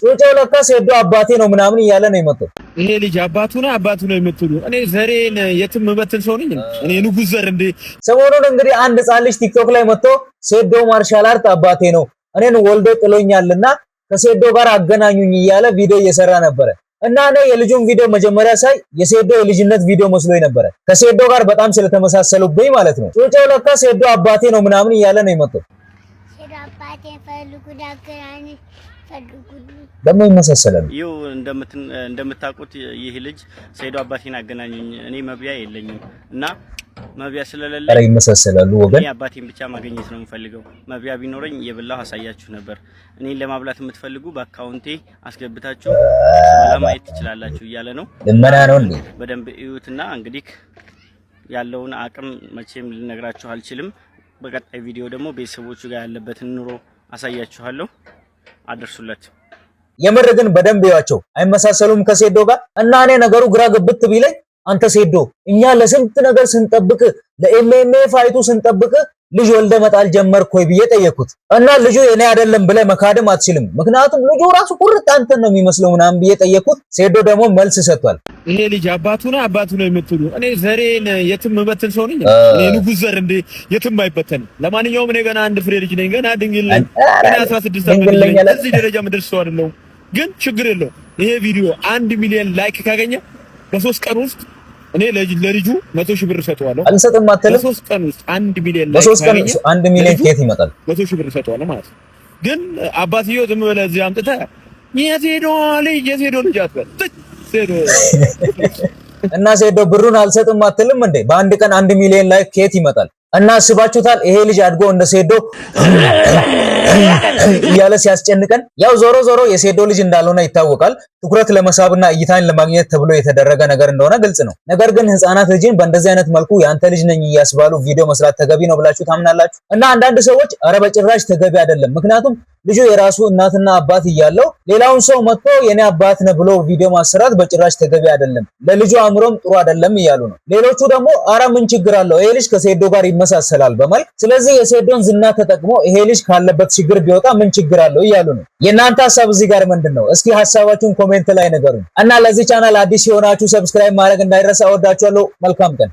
ጩጬው ለካ ሴዶ አባቴ ነው ምናምን እያለ ነው የመጣው። ይሄ ልጅ አባቱ ነው የምትሉ እኔ ዘሬን የትም መበትን ሰው ነኝ እኔ ንጉስ ዘር እንዴ። ሰሞኑን እንግዲህ አንድ ህፃን ልጅ ቲክቶክ ላይ መጥቶ ሴዶ ማርሻል አርት አባቴ ነው እኔን ወልዶ ጥሎኛልና ከሴዶ ጋር አገናኙኝ እያለ ቪዲዮ እየሰራ ነበር። እና እኔ የልጁን ቪዲዮ መጀመሪያ ሳይ የሴዶ የልጅነት ቪዲዮ መስሎኝ ነበር፣ ከሴዶ ጋር በጣም ስለተመሳሰሉብኝ ማለት ነው። ጩጬው ለካ ሴዶ አባቴ ነው ምናምን እያለ ነው የመጣው። ደግሞ ይመሳሰላል። ይው እንደምታውቁት ይህ ልጅ ሴዶ አባቴን አገናኙኝ እኔ መብያ የለኝም እና መብያ ስለሌለ አረ ይመሳሰላሉ ወገን። እኔ አባቴን ብቻ ማግኘት ነው የምፈልገው። መብያ ቢኖረኝ የበላው አሳያችሁ ነበር። እኔን ለማብላት የምትፈልጉ በአካውንቴ አስገብታችሁ ማየት ትችላላችሁ እያለ ነው። ለማና ነው እንዴ? በደንብ እዩትና እንግዲህ ያለውን አቅም መቼም ልነግራችሁ አልችልም። በቀጣይ ቪዲዮ ደግሞ ቤተሰቦቹ ጋር ያለበትን ኑሮ አሳያችኋለሁ። አድርሱለት። የምር ግን በደንብ ያቸው አይመሳሰሉም ከሴዶ ጋር። እና እኔ ነገሩ ግራ ግብት ቢለኝ አንተ ሴዶ እኛ ለስንት ነገር ስንጠብቅ ለኤምኤምኤ ፋይቱ ስንጠብቅ ልጅ ወልደ መጣል ጀመርክ ወይ ብዬ ጠየቅኩት። እና ልጁ የኔ አይደለም ብለህ መካደም አትችልም፣ ምክንያቱም ልጁ ራሱ ቁርጥ አንተን ነው የሚመስለው ምናምን ብዬ ጠየቅኩት። ሴዶ ደግሞ መልስ ሰጥቷል። ይሄ ልጅ አባቱ ነው የምትሉ እኔ ዘሬን የትም መበትን ሰው ነኝ እኔ ንጉስ ዘር እንዴ የትም አይበተን። ለማንኛውም እኔ ገና አንድ ፍሬ ልጅ ነኝ፣ ገና ድንግል ነኝ፣ ገና 16 ዓመት ነኝ። እዚህ ደረጃ መድረስ ሰው አይደለሁም። ግን ችግር የለው ይሄ ቪዲዮ 1 ሚሊዮን ላይክ ካገኘ በ3 ቀን ውስጥ እኔ ለልጁ 100,000 ብር ሰጠዋለሁ። አልሰጥም አትልም? በ3 ቀን ውስጥ 1 ሚሊዮን ላይክ በ3 ቀን 1 ሚሊዮን ከየት ይመጣል? 100,000 ብር ሰጠዋለሁ ማለት ነው። ግን አባትየው ዝም ብለህ እዚህ አምጥተህ የሴዶ ልጅ አትበል። ሴዶ እና ሴዶ ብሩን አልሰጥም አትልም እንዴ? በአንድ ቀን 1 ሚሊዮን ላይክ ከየት ይመጣል? እና አስባችሁታል? ይሄ ልጅ አድጎ እንደ ሴዶ እያለ ሲያስጨንቀን፣ ያው ዞሮ የሴዶ ልጅ እንዳልሆነ ይታወቃል። ትኩረት ለመሳብና እይታን ለማግኘት ተብሎ የተደረገ ነገር እንደሆነ ግልጽ ነው። ነገር ግን ህፃናት ልጅን በእንደዚህ አይነት መልኩ ያንተ ልጅ ነኝ እያስባሉ ቪዲዮ መስራት ተገቢ ነው ብላችሁ ታምናላችሁ? እና አንዳንድ ሰዎች አረ በጭራሽ ተገቢ አይደለም፣ ምክንያቱም ልጁ የራሱ እናትና አባት እያለው ሌላውን ሰው መጥቶ የኔ አባት ነው ብሎ ቪዲዮ ማሰራት በጭራሽ ተገቢ አይደለም፣ ለልጁ አእምሮም ጥሩ አይደለም እያሉ ነው። ሌሎቹ ደግሞ አረ ምን ችግር አለው ይሄ ልጅ ከሴዶ ጋር ይመሳሰላል በማለት ስለዚህ የሴዶን ዝና ተጠቅሞ ይሄ ልጅ ካለበት ችግር ቢወጣ ምን ችግር አለው እያሉ ነው። የእናንተ ሐሳብ እዚህ ጋር ምንድነው? እስኪ ሐሳባችሁን ኮሜንት ላይ ንገሩን። እና ለዚህ ቻናል አዲስ የሆናችሁ ሰብስክራይብ ማድረግ እንዳይረሳ። እወዳችኋለሁ። መልካም ቀን።